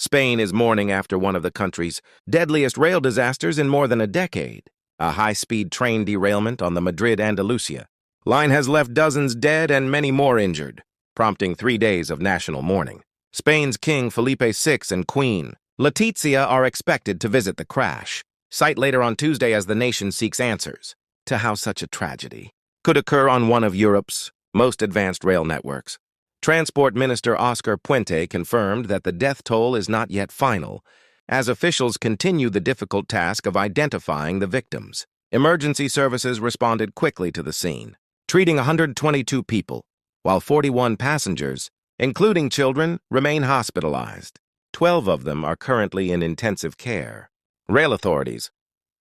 Spain is mourning after one of the country's deadliest rail disasters in more than a decade, a high-speed train derailment on the Madrid Andalusia. Line has left dozens dead and many more injured, prompting 3 days of national mourning. Spain's King Felipe VI and Queen Letizia are expected to visit the crash site later on Tuesday as the nation seeks answers to how such a tragedy could occur on one of Europe's most advanced rail networks. Transport Minister Oscar Puente confirmed that the death toll is not yet final, as officials continue the difficult task of identifying the victims. Emergency services responded quickly to the scene, treating 122 people, while 41 passengers, including children, remain hospitalized. 12 of them are currently in intensive care. Rail authorities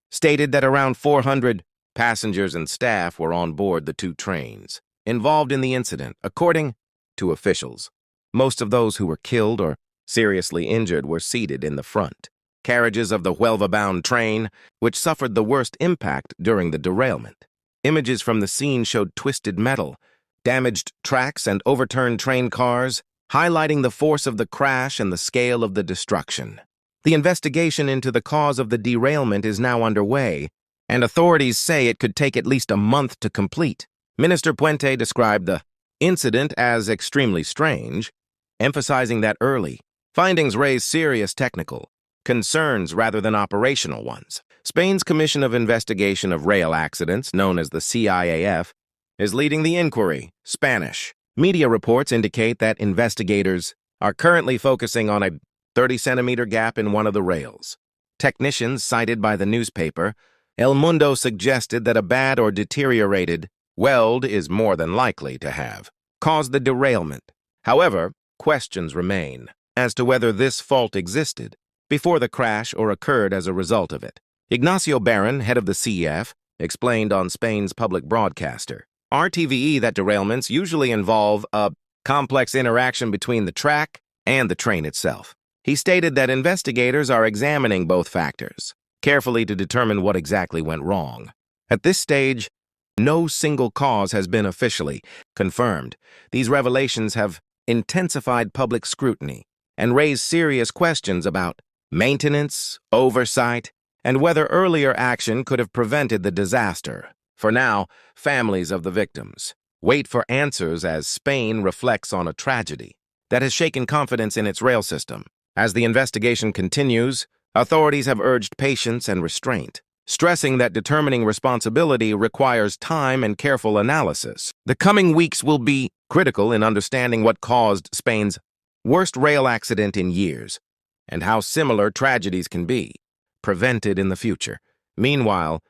stated that around 400 passengers and staff were on board the 2 trains involved in the incident, according to officials. Most of those who were killed or seriously injured were seated in the front carriages of the Huelva-bound train, which suffered the worst impact during the derailment. Images from the scene showed twisted metal, damaged tracks, and overturned train cars, highlighting the force of the crash and the scale of the destruction. The investigation into the cause of the derailment is now underway, and authorities say it could take at least a month to complete. Minister Puente described the incident as extremely strange, emphasizing that early findings raise serious technical concerns rather than operational ones. Spain's Commission of Investigation of Rail Accidents, known as the CIAF, is leading the inquiry. Spanish media reports indicate that investigators are currently focusing on a 30-centimeter gap in one of the rails. Technicians cited by the newspaper El Mundo suggested that a bad or deteriorated weld is more than likely to have caused the derailment. However, questions remain as to whether this fault existed before the crash or occurred as a result of it. Ignacio Barron, head of the CEF, explained on Spain's public broadcaster, RTVE, that derailments usually involve a complex interaction between the track and the train itself. He stated that investigators are examining both factors carefully to determine what exactly went wrong. At this stage, no single cause has been officially confirmed. These revelations have intensified public scrutiny and raised serious questions about maintenance, oversight, and whether earlier action could have prevented the disaster. For now, families of the victims wait for answers as Spain reflects on a tragedy that has shaken confidence in its rail system. As the investigation continues, authorities have urged patience and restraint, stressing that determining responsibility requires time and careful analysis. The coming weeks will be critical in understanding what caused Spain's worst rail accident in years and how similar tragedies can be prevented in the future. Meanwhile,